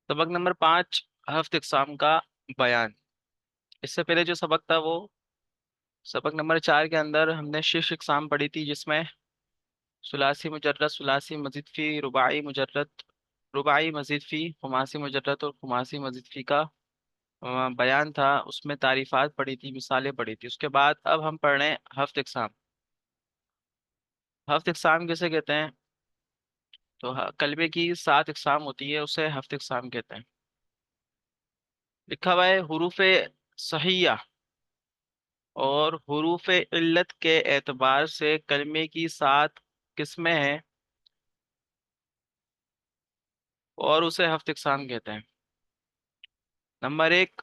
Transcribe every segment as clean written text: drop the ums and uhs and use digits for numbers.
सबक नंबर 5, हफ्त इकसाम का बयान। इससे पहले जो सबक था वो सबक नंबर 4 के अंदर हमने शिश इकसाम पढ़ी थी, जिसमें सुलासी मुजर्रद, सुलासी मजीद फी, रुबाई मुजर्रद, रुबाई मजीद फी, खुमासी मुजर्रद और खुमासी मजीद फी का बयान था। उसमें तारीफात पढ़ी थी, मिसालें पढ़ी थी। उसके बाद अब हम पढ़ रहे हैं हफ्त इकसाम। हफ्त इकसाम किसे कहते हैं? तो कलमे की 7 इकसाम होती है, उसे हफ्त इकसाम कहते हैं। लिखा हुआ है हुरूफ सहिया और हुरूफ इल्लत के एतबार से कलमे की 7 किस्में हैं और उसे हफ्त इकसाम कहते हैं। नंबर 1,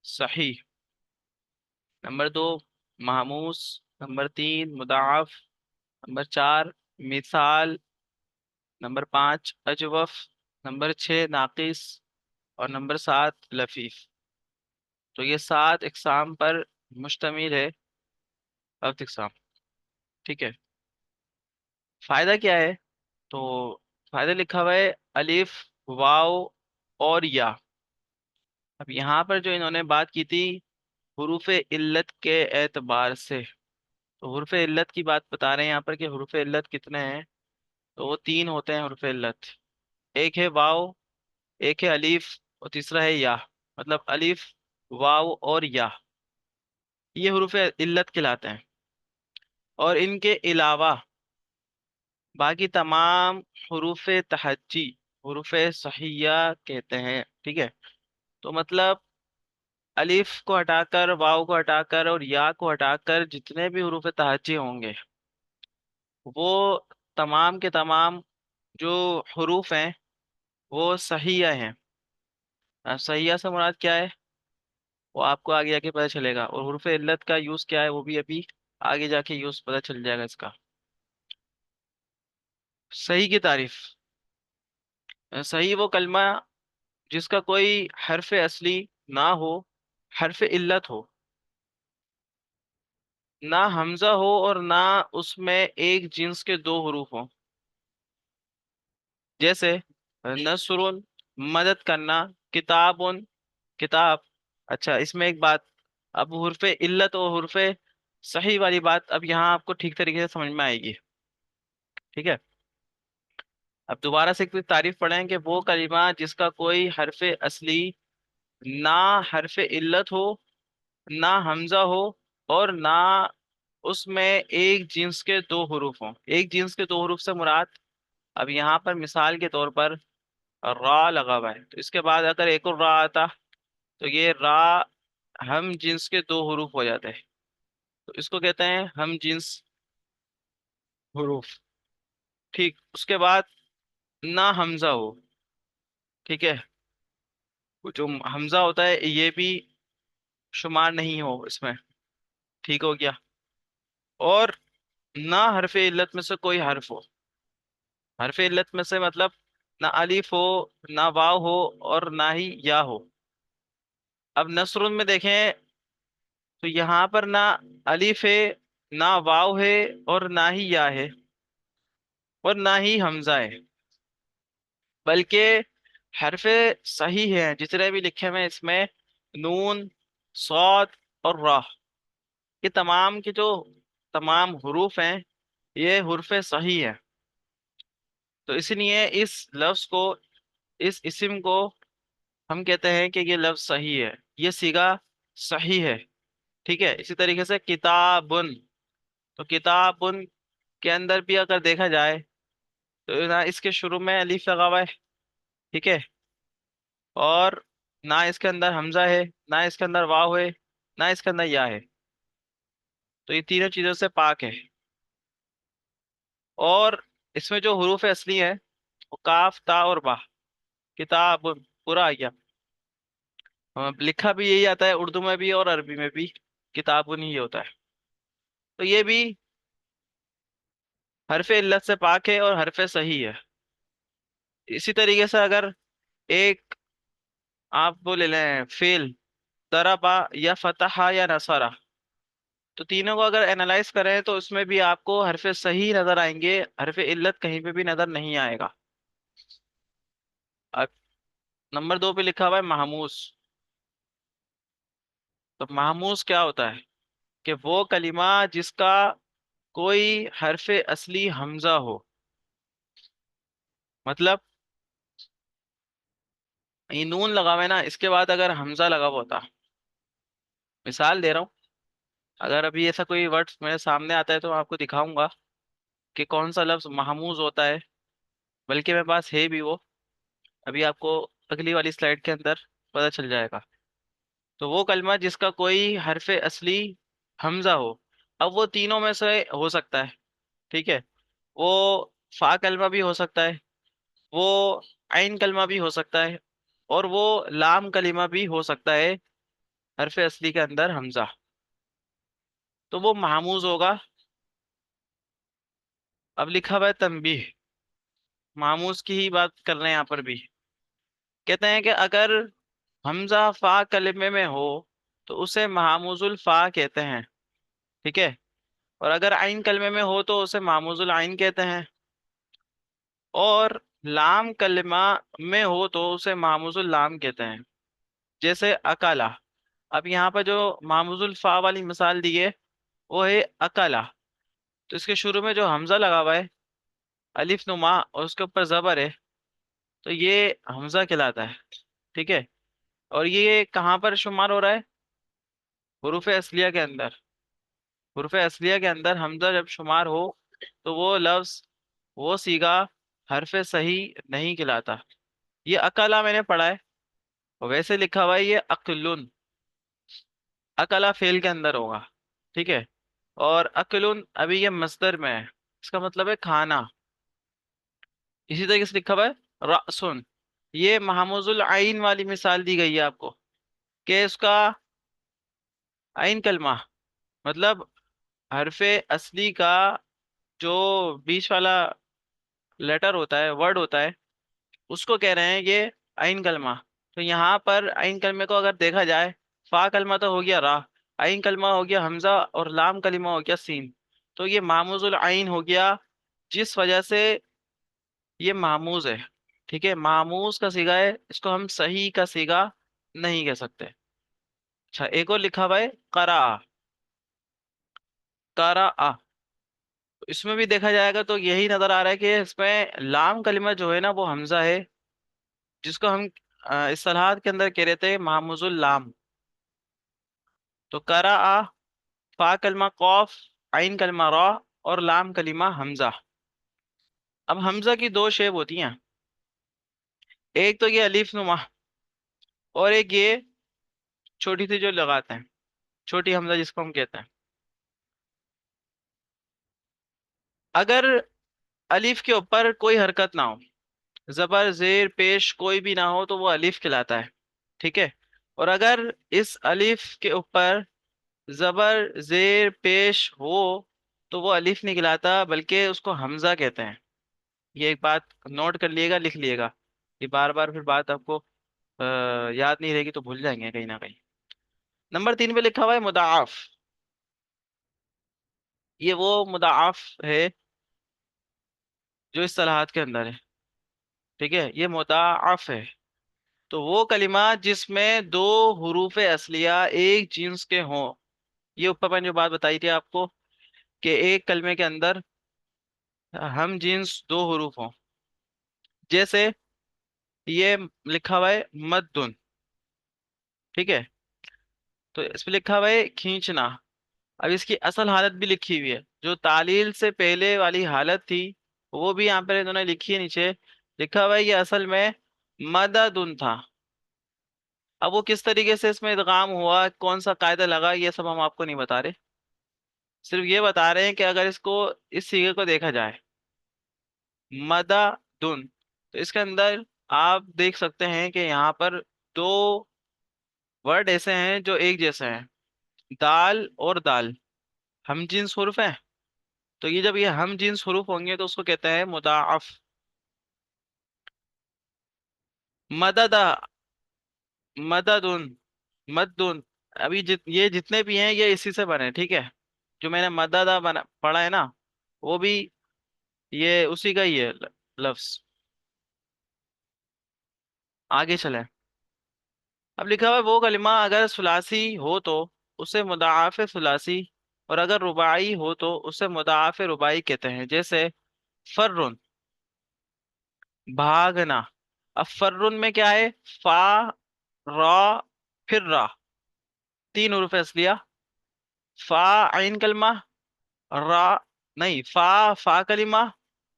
सही। नंबर 2, महमूस। नंबर 3, मुदाफ। नंबर 4, मिसाल। नंबर 5, अजवफ। नंबर 6, नाकिस। और नंबर 7, लफीफ। तो ये 7 इकसाम पर मुश्तमिल है हफ्त इकसाम। ठीक है। फायदा क्या है? तो फायदा लिखा हुआ है अलिफ, वाव और या। अब यहाँ पर जो इन्होंने बात की थी हुरूफ इल्लत के एतबार से, तो हुरूफ इल्लत की बात बता रहे हैं यहाँ पर कि हुरूफ इल्लत कितने हैं। तो वो 3 होते हैं हुरूफ इल्लत। एक है वाव, एक है अलीफ और तीसरा है या। मतलब अलीफ, वाव और या, ये हुरूफ इल्लत कहलाते हैं। और इनके अलावा बाकी तमाम हुरूफ तहज्जी हुरूफ सहिया कहते हैं। ठीक है। तो मतलब अलिफ को हटाकर, वाव को हटाकर और या को हटाकर जितने भी हुरूफ तहज्जी होंगे वो तमाम के तमाम जो हुरूफ हैं वो सहिया हैं। अब सहिया से मुराद क्या है वो आपको आगे जाके पता चलेगा, और हुरूफ इल्लत का यूज क्या है वो भी अभी आगे जाके यूज पता चल जाएगा इसका। सही की तारीफ। सही वो कलमा जिसका कोई हरफ असली ना हो, हरफ इल्लत हो, ना हमजा हो और ना उसमें एक जिन्स के 2 हरूफ हों। जैसे नसरुन, मदद करना, किताबुन, किताब। अच्छा, इसमें एक बात, अब हुर्फे इल्लत और हुर्फे सही वाली बात अब यहाँ आपको ठीक तरीके से समझ में आएगी। ठीक है। अब दोबारा से एक तारीफ पढ़ें कि वो कलिमा जिसका कोई हरफ असली ना हरफ इल्लत हो, ना हमजा हो और ना उसमें एक जिन्स के 2 हरूफ हों। एक जिन्स के 2 हरूफ से मुराद, अब यहाँ पर मिसाल के तौर पर रा लगा हुआ है, तो इसके बाद अगर एक और रा आता तो ये रा हम जिन्स के 2 हरूफ हो जाते हैं। तो इसको कहते हैं हम जिन्स हरूफ। ठीक, उसके बाद ना हमजा हो। ठीक है। वो जो हमजा होता है ये भी शुमार नहीं हो इसमें। ठीक हो गया। और ना हरफ इल्लत में से कोई हर्फ हो। हरफ इल्लत में से मतलब ना अलिफ हो, ना वाव हो और ना ही या हो। अब नस्रुन में देखें तो यहाँ पर ना अलिफ है, ना वाव है और ना ही या है और ना ही हमजा है, बल्कि हरफ सही है जितने भी लिखे हुए हैं इसमें, नून, सौद और रा, ये तमाम के जो तमाम हुरूफ हैं ये हुर्फ सही है। तो इसलिए इस लफ्ज को, इस इस्म को हम कहते हैं कि ये लफ्ज सही है, ये सीगा सही है। ठीक है। इसी तरीके से किताबुन, तो किताबुन के अंदर भी अगर देखा जाए तो ना इसके शुरू में अलीफ लगा हुआ है। ठीक है। और ना इसके अंदर हमजा है, ना इसके अंदर वाव है, ना इसके अंदर या है। तो ये तीनों चीजों से पाक है। और इसमें जो हरूफ असली है वो काफ, ता और बा। किताब पूरा आ गया। लिखा भी यही आता है उर्दू में भी और अरबी में भी, किताबुन ही होता है। तो ये भी हरफ इल्लत से पाक है और हरफ सही है। इसी तरीके से अगर एक आप वो ले लें फेल, दरबा या फतहा या नसरा, तो तीनों को अगर एनालाइज करें तो उसमें भी आपको हरफ सही नजर आएंगे, हरफ इल्लत कहीं पे भी नजर नहीं आएगा। अब नंबर 2 पे लिखा हुआ है महमूस। तो महमूस क्या होता है? कि वो कलिमा जिसका कोई हरफ असली हमजा हो। मतलब ये नून लगा हुआ है ना, इसके बाद अगर हमजा लगा हुआ होता। मिसाल दे रहा हूँ। अगर अभी ऐसा कोई वर्ड मेरे सामने आता है तो मैं आपको दिखाऊंगा कि कौन सा लफ्ज महमूज होता है। बल्कि मेरे पास है भी वो। अभी आपको अगली वाली स्लाइड के अंदर पता चल जाएगा। तो वो कलमा जिसका कोई हरफ असली हमजा हो। अब वो तीनों में से हो सकता है। ठीक है। वो फा कलमा भी हो सकता है। वो आइन कलमा भी हो सकता है। और वो लाम कलिमा भी हो सकता है। हरफ असली के अंदर हमजा। तो वो महमूज होगा। अब लिखा हुआ है तंबीह। महमूज की ही बात कर रहे हैं यहाँ पर भी। कहते हैं कि अगर हमजा फा कलिमे में हो तो उसे महमूजुल फा कहते हैं। ठीक है। और अगर आइन कलमे में हो तो उसे मामूजुल आइन कहते हैं। और लाम कलमा में हो तो उसे मामूजुल लाम कहते हैं। जैसे अकाला। अब यहाँ पर जो मामूजुल फा वाली मिसाल दी है वो है अकाला। तो इसके शुरू में जो हमजा लगा हुआ है अलिफ नुमा और उसके ऊपर जबर है। तो ये हमजा कहलाता है। ठीक है। और ये कहाँ पर शुमार हो रहा है? हुरूफ असलिया के अंदर। हुरूफ असलिया के अंदर हमजा जब शुमार हो तो वो लफ्ज वो सीगा हरफ सही नहीं कहलाता। ये अकला मैंने पढ़ा है। और वैसे लिखा हुआ है ये अकलुन। अकला फेल के अंदर होगा। ठीक है। और अकलुन अभी ये मस्दर में है। इसका मतलब है खाना। इसी तरीके से लिखा हुआ है रअसुन। ये महमूजुल आइन वाली मिसाल दी गई है आपको। कि उसका आइन कलमा मतलब हरफे असली का जो बीच वाला लेटर होता है वर्ड होता है उसको कह रहे हैं ये आइन कलमा। तो यहाँ पर आइन कलमे को अगर देखा जाए फा कलमा तो हो गया रा। आइन कलमा हो गया हमजा और लाम कलमा हो गया सीन। तो ये मामूजुल आइन हो गया। जिस वजह से ये मामूज है। ठीक है। मामूज का सीगा है इसको हम सही का सीगा नहीं कह सकते। अच्छा एक और लिखा हुआ है करा। करा आ। तो इसमें भी देखा जाएगा तो यही नजर आ रहा है कि इसमें लाम कलिमा जो है ना वो हमजा है। जिसको हम इस्तिलाहात के अंदर कह रहे थे मामूजुल लाम। तो करा आ फा कलमा कौफ आइन कलमा रा और लाम कलिमा हमजा। अब हमजा की दो शेप होती हैं। एक तो ये अलीफ नुमा और एक ये छोटी सी जो लगाते हैं छोटी हमजा जिसको हम कहते हैं। अगर अलीफ के ऊपर कोई हरकत ना हो जबर जेर पेश कोई भी ना हो तो वो अलीफ कहलाता है। ठीक है। और अगर इस अलीफ के ऊपर जबर जेर पेश हो तो वो अलीफ नहीं कहलाता बल्कि उसको हमजा कहते हैं। ये एक बात नोट कर लिएगा लिख लिएगा। ये बार बार फिर बात आपको याद नहीं रहेगी तो भूल जाएंगे कहीं ना कहीं। नंबर 3 पे लिखा हुआ है मुदाआफ। ये वो मुदाआफ है जो इस सलाहत के अंदर है। ठीक है। ये मुदाआफ है। तो वो कलिमा जिसमें दो हरूफ असलिया एक जिन्स के हों। ये ऊपर मैंने जो बात बताई थी आपको कि एक कलमे के अंदर हम जिन्स दो हरूफ हों। जैसे ये लिखा हुआ है मद्दुन। ठीक है। तो इस पे लिखा हुआ है खींचना। अब इसकी असल हालत भी लिखी हुई है जो तालील से पहले वाली हालत थी वो भी यहाँ पर इन्होंने लिखी है नीचे। लिखा हुआ है ये असल में मददुन था। अब वो किस तरीके से इसमें इदगाम हुआ कौन सा कायदा लगा ये सब हम आपको नहीं बता रहे। सिर्फ ये बता रहे हैं कि अगर इसको इस सीगे को देखा जाए मददुन तो इसके अंदर आप देख सकते हैं कि यहाँ पर दो वर्ड ऐसे हैं जो एक जैसे हैं। दाल और दाल हम जिन्स हुर्फ हैं। तो ये जब ये हम जिन्स हुरूफ होंगे तो उसको कहते हैं मुदाअफ। मददा मददुन मद्दुन। अभी ये जितने भी हैं ये इसी से बने। ठीक है। जो मैंने मददा बना पढ़ा है ना वो भी ये उसी का ही है लफ्ज। आगे चले। अब लिखा हुआ है वो कलिमा अगर सुलासी हो तो उसे मुदाआफ सुलासी, और अगर रुबाई हो तो उसे मुदाआफ रुबाई कहते हैं। जैसे फर्रुन, भागना। अब फर्रुन में क्या है? फा, रा, फिर रा, तीन हरूफ असलिया। फा आइन कलमा, रा, नहीं, फा, फा कलिमा,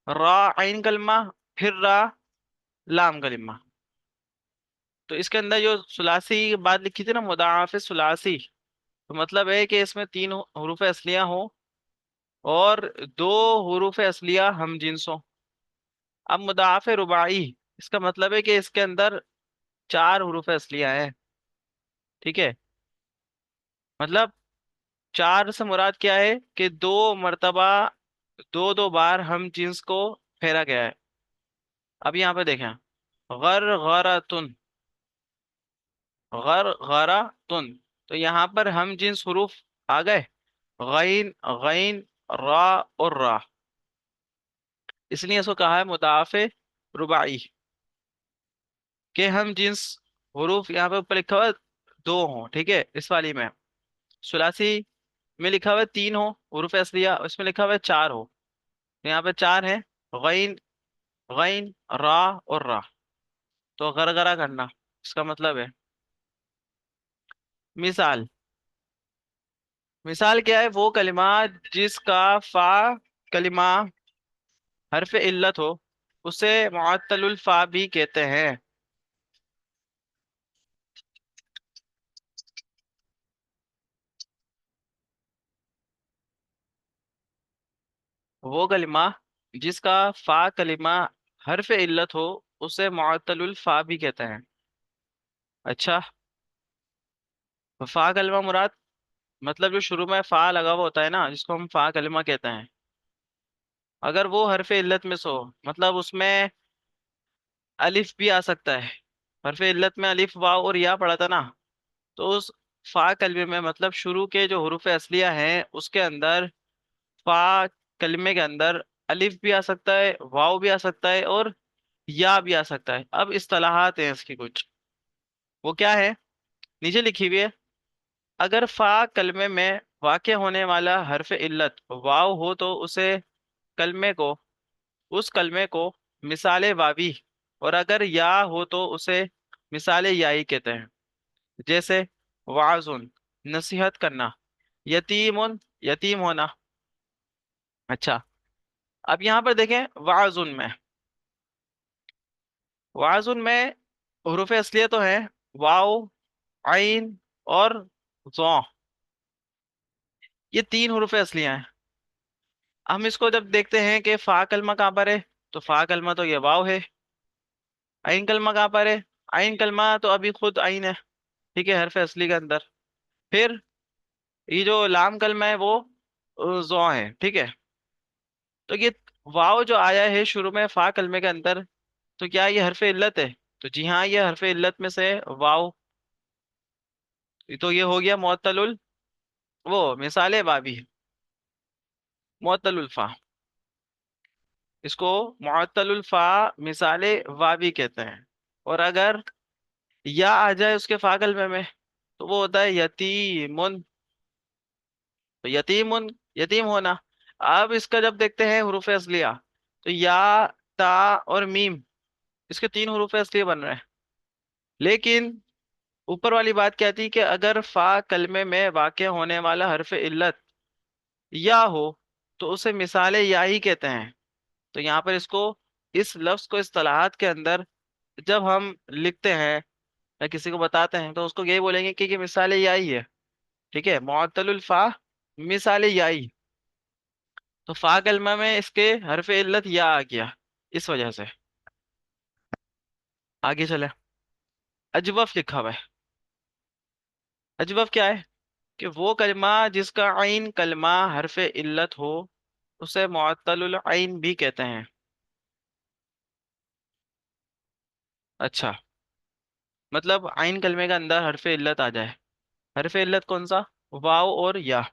रा आइन कलिमा, फिर रा लाम कलिमा। तो इसके अंदर जो सुलासी की बात लिखी थी ना, मुदाआफ सुलासी, तो मतलब है कि इसमें तीन हरूफ असलियां हो और दो हरूफ असलिया हम जिन्स हो। अब मुदाआफ रुबाई, इसका मतलब है कि इसके अंदर चार हरूफ असलियां हैं। ठीक है, मतलब चार से मुराद क्या है कि दो मर्तबा, दो दो बार हम जिन्स को फेरा गया है। अब यहाँ पे देखें, गर गरा तुन, गर गरा तुन, तो यहाँ पर हम जिन्स हरूफ आ गए, गैन, गैन, रा और रा, इसलिए इसको कहा है मुदाफे रुबाई। के हम जिन्स हरूफ यहाँ पे ऊपर लिखा हुआ है दो हों, ठीक है, इस वाली में। सुलासी में लिखा हुआ है तीन हो हरूफ असलिया, इसमें लिखा हुआ है चार हो, तो यहाँ पे चार है, गैन, गैन, रा और रा। तो गरगरा करना, इसका मतलब है। मिसाल, मिसाल क्या है? वो कलिमा जिसका फा कलिमा हरफ इल्लत हो उसे मुअत्तलुल फा भी कहते हैं। वो कलिमा जिसका फा कलिमा हरफ इल्लत हो उसे मुअत्तलुल फा भी कहते हैं। अच्छा, तो फा कलिमा मुराद, मतलब जो शुरू में फा लगा हुआ होता है ना, जिसको हम फा कलिमा कहते हैं, अगर वो हरफ इल्लत में सो, मतलब उसमें अलिफ भी आ सकता है। हरफ इल्लत में अलिफ वाव और या पड़ा था ना, तो उस फा कलमे में, मतलब शुरू के जो हरूफ असलिया हैं उसके अंदर, फा कलमे के अंदर अलिफ भी आ सकता है, वाव भी आ सकता है और या भी आ सकता है। अब इस्तिलाहात हैं इसकी कुछ, वो क्या है, नीचे लिखी हुई है। अगर फा कलमे में वाक़ होने वाला हरफ इल्लत वाव हो तो उसे कलमे को, उस कलमे को मिसाले वावी, और अगर या हो तो उसे मिसाले याई कहते हैं। जैसे वाजुन, नसीहत करना, यतीमुन, यतीम होना। अच्छा, अब यहाँ पर देखें, वाजुन में, वाजुन में हरूफ असलियत तो है वाव, आइन और ज़ौ, ये तीन हरूफ असलियां हैं। हम इसको जब देखते हैं कि फा कलमा कहाँ पर है, तो फा कलमा तो ये वाव है। आइन कलमा कहाँ पर है? आइन कलमा तो अभी खुद आइन है, ठीक है, हरफ असली के अंदर। फिर ये जो लाम कलमा है वो ज़ौ है, ठीक है। तो ये वाव जो आया है शुरू में फा कलमे के अंदर, तो क्या ये हरफ इल्लत है? तो जी हाँ, ये हरफ इल्लत में से वाव, तो ये हो गया मुअत्तलुल, वो मिसाले वावी, मुअत्तलुल फा, इसको मुअत्तलुल फा मिसाले वावी कहते हैं। और अगर या आ जाए उसके फा कलमे में, तो वो होता है यतीमुन, तो यतीमुन, यतीम होना। अब इसका जब देखते हैं हुरूफ असलिया, तो या, ता और मीम, इसके तीन हुरूफ असलिया बन रहे हैं। लेकिन ऊपर वाली बात क्या थी कि अगर फा कलमे में वाक़या होने वाला हरफ इल्लत या हो तो उसे मिसाले या ही कहते हैं। तो यहाँ पर इसको, इस लफ्ज को इस्तिलाहात के अंदर जब हम लिखते हैं या किसी को बताते हैं, तो उसको यही बोलेंगे कि ये मिसाले या ही है, ठीक है, मुअत्तलुल फा मिसाले या ही। तो फा कलमा में इसके हरफ इल्लत या आ गया, इस वजह से। आगे चले, अजवफ लिखा हुआ है। अजवफ क्या है? कि वो कलमा जिसका आइन कलमा हरफ इल्लत हो उसे मुअत्तलुल आइन भी कहते हैं। अच्छा, मतलब आइन कलमे के अंदर हरफ इल्लत आ जाए। हरफ इल्लत कौन सा? वाव और या।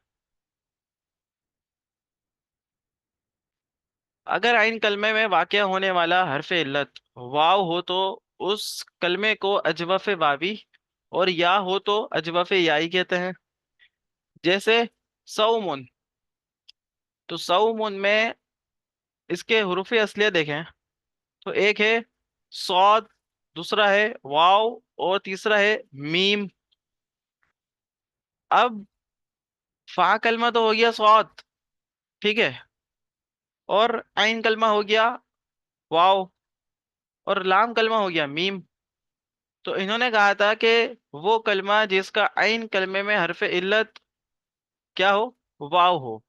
अगर आइन कलमे में वाक़या होने वाला हरफ इल्लत वाव हो तो उस कलमे को अजवफ वावी और या हो तो अजवफ याई कहते हैं। जैसे सौमुन, तो सौमुन में इसके हुरूफ असलियत देखें तो एक है सौद, दूसरा है वाव और तीसरा है मीम। अब फा कलमा तो हो गया सौद, ठीक है, और आइन कलमा हो गया वाव, और लाम कलमा हो गया मीम। तो इन्होंने कहा था कि वो कलमा जिसका आइन कलमे में हरफ इल्लत क्या हो, वाव हो,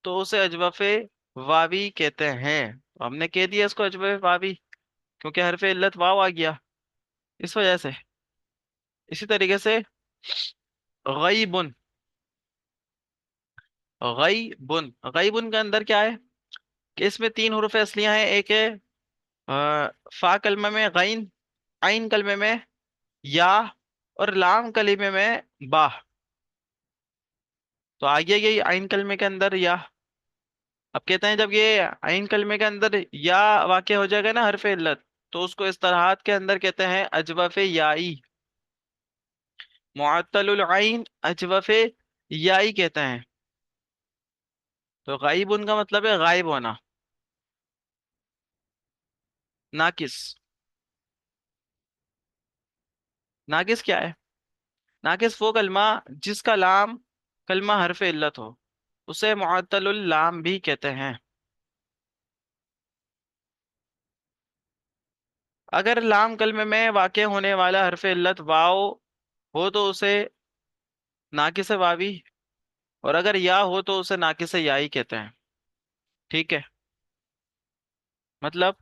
तो उसे अजवफे वावी कहते हैं। तो हमने कह दिया इसको अजवफे वावी, क्योंकि हरफ इल्लत वाव आ गया इस वजह से। इसी तरीके से गईबुन, गईबुन, गईबुन के अंदर क्या है कि इसमें तीन हरूफ असलियां हैं। एक है फा कलमे में गईन, आइन कलमे में या, और लाम कलमे में बा। तो आ गया यही आइन कलमे के अंदर या। अब कहते हैं जब ये आइन कलमे के अंदर या वाक़ हो जाएगा ना हरफ इल्लत, तो उसको इस तरह के अंदर कहते हैं अजवफ याई। मुअत्तलुल आइन अजवफ याई कहते हैं। तो गायब उनका मतलब है गायब होना, नाकिस। नाकिस क्या है? नाकिस वो कलमा जिसका लाम कलमा हरफ इल्लत हो, उसे मुअत्तलुल लाम भी कहते हैं। अगर लाम कलमे में वाक़ होने वाला हरफ इल्लत वाव हो तो उसे नाकिस वावी, और अगर या हो तो उसे नाकिस याई कहते हैं। ठीक है, मतलब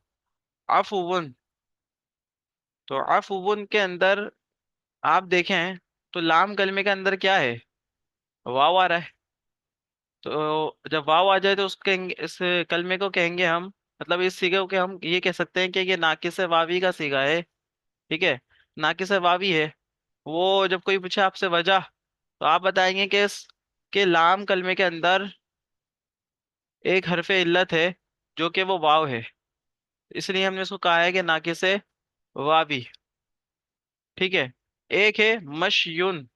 अफुवन, तो अफुवन के अंदर आप देखें तो लाम कलमे के अंदर क्या है, वाव आ रहा है। तो जब वाव आ जाए तो उसके इस कलमे को कहेंगे हम, मतलब इस सीगे को हम ये कह सकते हैं कि ये नाकिस वावी का सीगा है। ठीक है, नाकिस वावी है। वो जब कोई पूछे आपसे वजह, तो आप बताएंगे कि इस के लाम कलमे के अंदर एक हरफ इल्लत है जो कि वो वाव है, इसलिए हमने उसको कहा है कि नाकिस वावी। ठीक है, एक है मशयुन,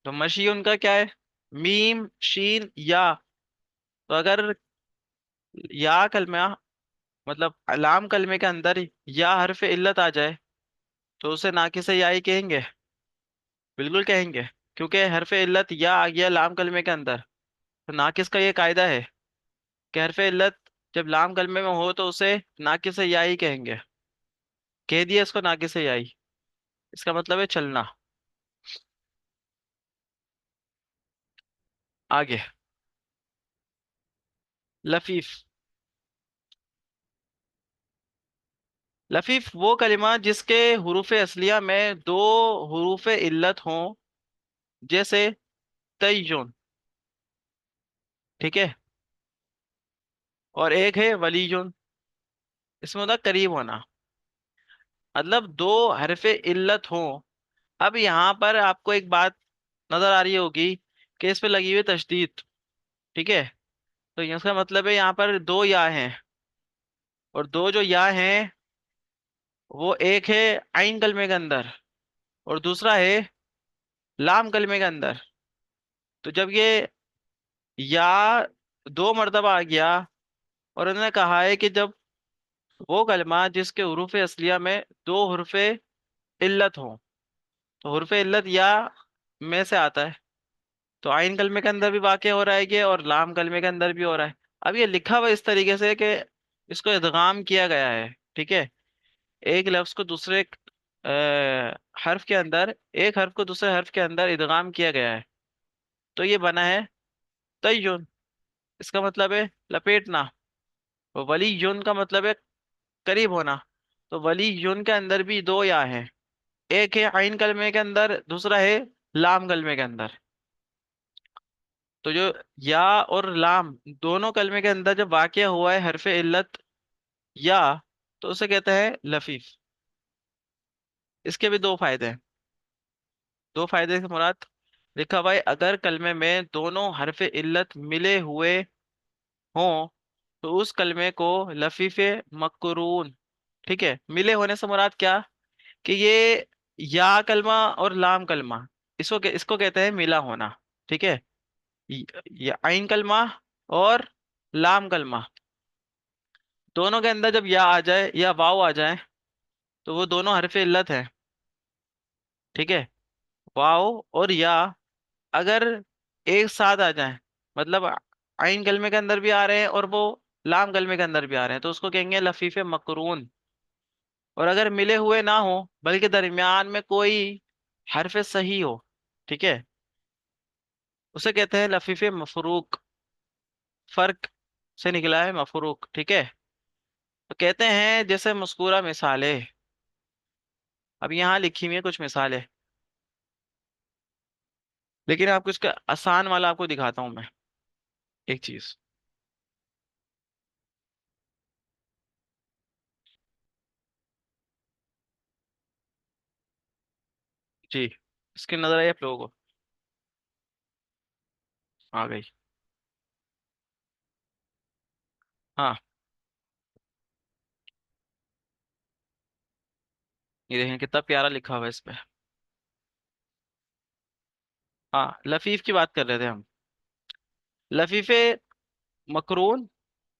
तो मशयुन का क्या है, मीम शीन या। तो अगर या कलमा मतलब लाम कलमे के अंदर या हरफ इल्लत आ जाए तो उसे नाकिस याई कहेंगे, बिल्कुल कहेंगे, क्योंकि हरफ इल्लत या आ गया लाम कलमे के अंदर। तो नाकिस का ये कायदा है कि हरफ इल्लत जब लाम कलमे में हो तो उसे नाकिस याई कहेंगे। कह दिया इसको नाकिस याई, इसका मतलब है चलना। आगे, लफीफ। लफीफ वो कलिमा जिसके हुरूफ असलिया में दो हुरूफ इल्लत हों, जैसे तय्युन, ठीक है, और एक है वलीयुन। इसमें होता है करीब होना, मतलब दो हरफे इल्लत हों। अब यहाँ पर आपको एक बात नजर आ रही होगी कि इस पे लगी हुई है तशदीद, ठीक है। तो इसका मतलब है यहाँ पर दो या हैं, और दो जो या हैं वो एक है आइन कलमे के अंदर और दूसरा है लाम कलमे के अंदर। तो जब ये या दो मर्तबा आ गया, और उन्होंने कहा है कि जब वो कलमा जिसके हुरूफ असलिया में दो हुरूफ इल्लत हों, तो हुरूफ इल्लत या में से आता है, तो आइन कलमे के अंदर भी वाक़ हो रहा है ये, और लाम कलमे के अंदर भी हो रहा है। अब ये लिखा हुआ इस तरीके से कि इसको इदगाम किया गया है, ठीक है। एक लफ्ज को दूसरे हर्फ के अंदर, एक हर्फ को दूसरे हर्फ के अंदर इदगाम किया गया है, तो ये बना है तय्युन। इसका मतलब है लपेटना। और वली युन का मतलब है करीब होना। तो वली युन के अंदर भी दो या हैं, एक है आइन कलमे के अंदर, दूसरा है लाम कलमे के अंदर। तो जो या और लाम दोनों कलमे के अंदर जब वाक़या हुआ है हरफ इल्लत या, तो उसे कहते हैं लफीफ। इसके भी दो फायदे हैं। दो फायदे से मुराद, लिखा हुआ है अगर कलमे में दोनों हरफ इल्लत मिले हुए हों तो उस कलमे को लफीफ मकरून ठीक है, मिले होने से मुराद क्या, कि ये या कलमा और लाम कलमा, इसको कहते हैं मिला होना। ठीक है, ये आइन कलमा और लाम कलमा, दोनों के अंदर जब या आ जाए या वाव आ जाए तो वो दोनों हरफ इल्लत हैं। ठीक है, वाव और या अगर एक साथ आ जाए, मतलब आइन कलमे के अंदर भी आ रहे हैं और वो लाम कलमे के अंदर भी आ रहे हैं, तो उसको कहेंगे लफीफे मकरून। और अगर मिले हुए ना हो बल्कि दरमियान में कोई हरफ सही हो, ठीक है, उसे कहते हैं लफीफे मफरूक। फर्क से निकला है मफरूक। ठीक है, तो कहते हैं जैसे मज़कूरा मिसालें, अब यहाँ लिखी हुई है कुछ मिसालें, लेकिन आपको इसका आसान वाला आपको दिखाता हूं मैं एक चीज। जी, इसकी नजर आई आप लोगों को? आ गई। हाँ, ये देखें कितना प्यारा लिखा हुआ है इस पे। हाँ, लफीफ की बात कर रहे थे हम। लफीफे मकरून,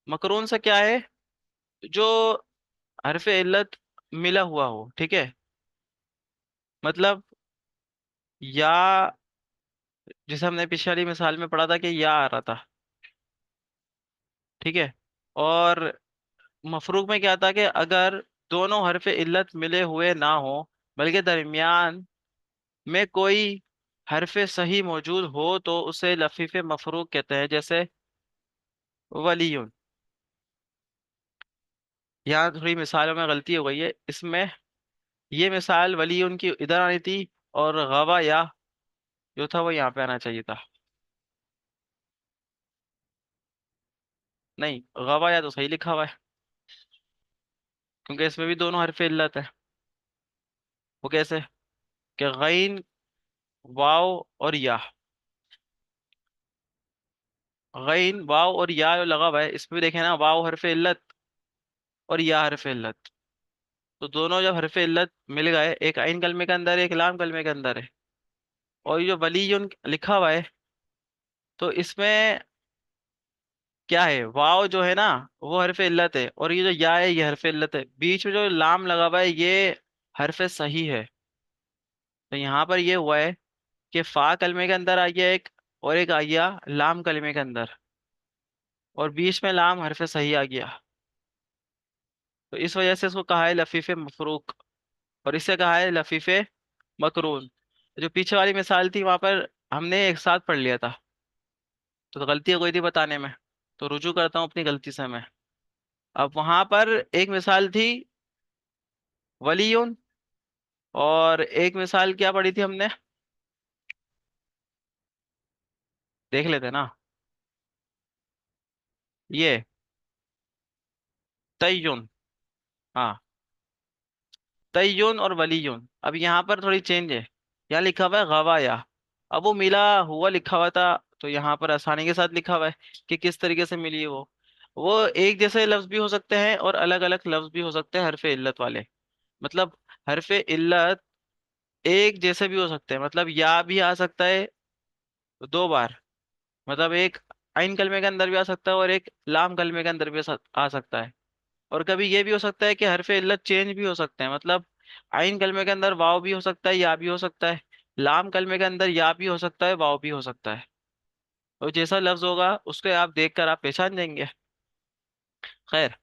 मकरून से क्या है, जो हरफ इल्लत मिला हुआ हो। ठीक है, मतलब या, जैसे हमने पिछली वाली मिसाल में पढ़ा था कि या आ रहा था। ठीक है, और मफरूक में क्या था कि अगर दोनों हरफ इल्लत मिले हुए ना हो बल्कि दरमियान में कोई हरफ सही मौजूद हो तो उसे लफीफ मफरूक कहते हैं। जैसे वलीयुन, यहाँ थोड़ी मिसालों में गलती हो गई है इसमें। ये मिसाल वलीयुन की इधर आनी थी, और गवा या जो था वो यहाँ पे आना चाहिए था। नहीं, गवा या तो सही लिखा हुआ है, क्योंकि इसमें भी दोनों हरफ इल्लत है। वो कैसे, कि गैन, वाव और या, गैन वाव और या जो लगा हुआ है इसमें भी देखें ना, वाव हरफ इल्लत और या हरफ इल्लत, तो दोनों जब हरफ इल्लत मिल गए, एक आइन कलमे के अंदर एक लाम कलमे के अंदर है, और ये जो वलीयुन लिखा हुआ है, तो इसमें क्या है, वाव जो है ना वो हरफ इल्लत है, और ये जो या है ये हरफ इल्लत है, बीच में जो लाम लगा हुआ है ये हरफ सही है। तो यहाँ पर ये हुआ है कि फा कलमे के अंदर आ गया एक, और एक आ गया लाम कलमे के अंदर, और बीच में लाम हरफ सही आ गया, तो इस वजह से इसको कहा है लफीफे मफरूक, और इसे कहा है लफीफे मकरून। जो पीछे वाली मिसाल थी वहां पर हमने एक साथ पढ़ लिया था, तो गलती हो गई थी बताने में, तो रुजू करता हूँ अपनी गलती से मैं। अब वहां पर एक मिसाल थी वलीयुन, और एक मिसाल क्या पढ़ी थी हमने, देख लेते ना। ये तय्युन, हाँ, तय्युन और वलीयुन। अब यहाँ पर थोड़ी चेंज है, यहाँ लिखा हुआ है गवाया, अब वो मिला हुआ लिखा हुआ था, तो यहाँ पर आसानी के साथ लिखा हुआ है कि किस तरीके से मिली है वो एक जैसे लफ्ज भी हो सकते हैं और अलग अलग लफ्ज भी हो सकते हैं हरफ इल्लत वाले। मतलब हरफ इल्लत एक जैसे भी हो सकते हैं, मतलब या भी आ सकता है दो बार, मतलब एक आइन कलमे के अंदर भी आ सकता है और एक लाम कलमे के अंदर भी आ सकता है। और कभी ये भी हो सकता है कि हरफ इल्लत चेंज भी हो सकते हैं, मतलब आइन कलमे के अंदर वाव भी हो सकता है या भी हो सकता है, लाम कलमे के अंदर या भी हो सकता है वाव भी हो सकता है। और जैसा लफ्ज होगा उसको आप देख कर आप पहचान जाएंगे। खैर,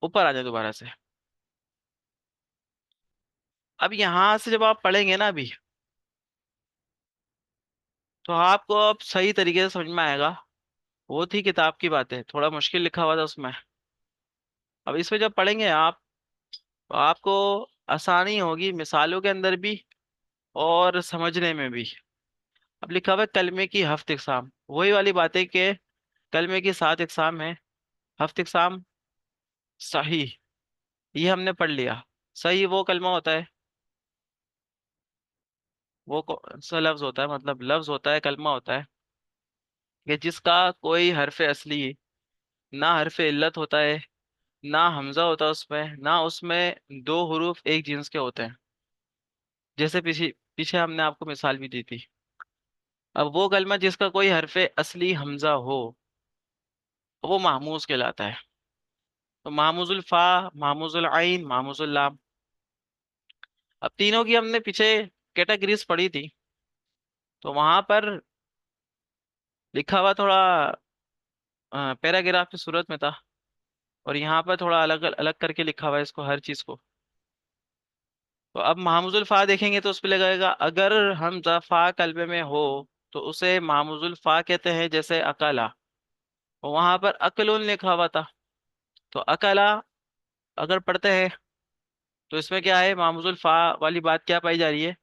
ऊपर आ जाए दोबारा से। अब यहाँ से जब आप पढ़ेंगे ना अभी, तो आपको अब सही तरीके से समझ में आएगा। वो थी किताब की बातें, थोड़ा मुश्किल लिखा हुआ था उसमें। अब इसमें जब पढ़ेंगे आप, तो आपको आसानी होगी मिसालों के अंदर भी और समझने में भी। अब लिखा हुआ है कलमे की हफ्त इकसाम, वही वाली बातें कि कलमे की 7 इकसाम है। हफ्त इकसाम, सही, ये हमने पढ़ लिया। सही वो कलमा होता है, वो कौन सा लफ्ज होता है, मतलब लफ्ज होता है, कलमा होता है कि जिसका कोई हरफ असली ना हरफ इल्लत होता है ना हमजा होता उसमें, ना उसमें दो हुरूफ एक जिन्स के होते हैं, जैसे पीछे पीछे हमने आपको मिसाल भी दी थी। अब वो कलमा जिसका कोई हरफे असली हमजा हो, वो महमूज कहलाता है। तो महमूजुल फा, महमूजुल आइन, महमूजुल लाम। अब तीनों की हमने पीछे कैटेगरीज पढ़ी थी, तो वहां पर लिखा हुआ थोड़ा पैराग्राफ की सूरत में था, और यहाँ पर थोड़ा अलग अलग करके लिखा हुआ है इसको, हर चीज को। तो अब महमूजुल फा देखेंगे तो उस पे लगाएगा, अगर हम फा कलमे में हो तो उसे महमूजुल फा कहते हैं, जैसे अकला। वहां पर अकलुन लिखा हुआ था, तो अकला अगर पढ़ते हैं तो इसमें क्या है, महमूजुल फा वाली बात क्या पाई जा रही है,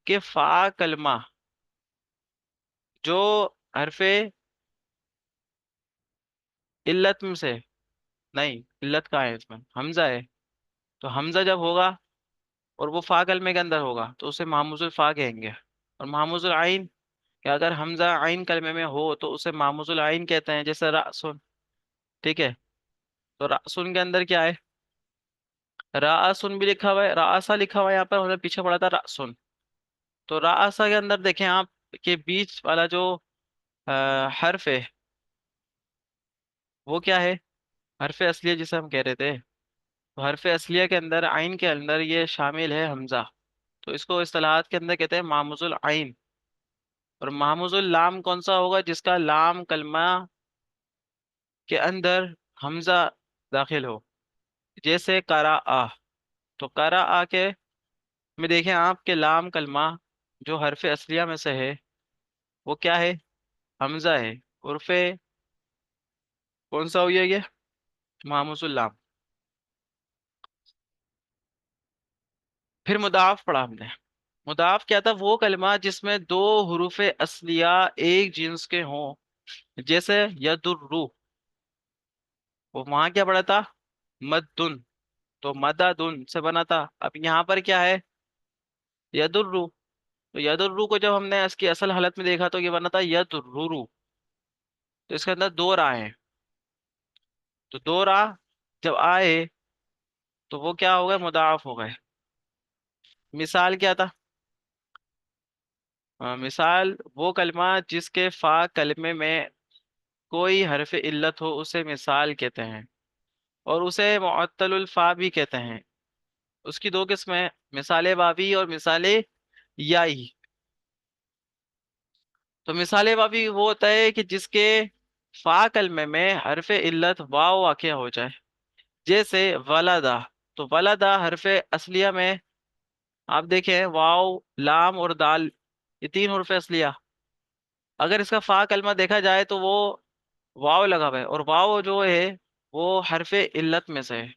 कि फा कलमा जो हरफे इल्लत में से, नहीं इल्लत का है, इसमें हमजा है, तो हमजा जब होगा और वो फा कलमे के अंदर होगा तो उसे महमूजुल फा कहेंगे। और महमूजुल आइन, कि अगर हमजा आइन कलमे में हो तो उसे महमूजुल आइन कहते हैं, जैसे रासुन। ठीक है, तो रासुन के अंदर क्या है, रासुन भी लिखा हुआ है, रासा लिखा हुआ है यहाँ पर, हमने पीछे पढ़ा था रासुन। तो रासा के अंदर देखें आप, के बीच वाला जो हर्फ है, वो क्या है, हर्फ असलिया जिसे हम कह रहे थे। तो हर्फ असलिया के अंदर, आइन के अंदर ये शामिल है हमजा। तो इसको इस्तिलाहात के अंदर कहते हैं मामूजुल आइन। और मामूजुल लाम कौन सा होगा, जिसका लाम कलमा के अंदर हमजा दाखिल हो, जैसे करा आ। तो करा आ के में देखें आपके लाम कलमा जो हरफ असलिया में से है, वो क्या है, हमजा है। उर्फे कौन सा हुआ ये, मामूजुल लाम। फिर मुदाफ पढ़ा हमने। मुदाफ क्या था, वो कलमा जिसमें दो हुरूफ असलिया एक जिन्स के हों, जैसे यदुर्रु। वो वहां क्या पढ़ा था, मद्दुन। तो मदादुन से बना था। अब यहाँ पर क्या है, यदुर्रु। तो यदुर्रु को जब हमने इसकी असल हालत में देखा तो ये बना था यदुर्रुरु। तो इसके अंदर दो राह हैं। तो दो राह जब आए तो वो क्या हो गए, मुदाफ हो गए। मिसाल क्या था, मिसाल वो कलमा जिसके फा कलमे में कोई हरफ इल्लत हो, उसे मिसाल कहते हैं। और उसे मुअत्तलुल फा भी कहते हैं। उसकी दो किस्में, मिसाले वावी और मिसाले याई। तो मिसाले वावी वो होता है कि जिसके फा कलमे में हरफ इल्लत वाव वाक़या हो जाए, जैसे वलादा। तो वलादा हरफ असलिया में आप देखें, वाव लाम और दाल, ये तीन हरफ असलिया। अगर इसका फा कलमा देखा जाए तो वो वाव लगा हुआ है, और वाव जो है वो हरफ इल्लत में से है।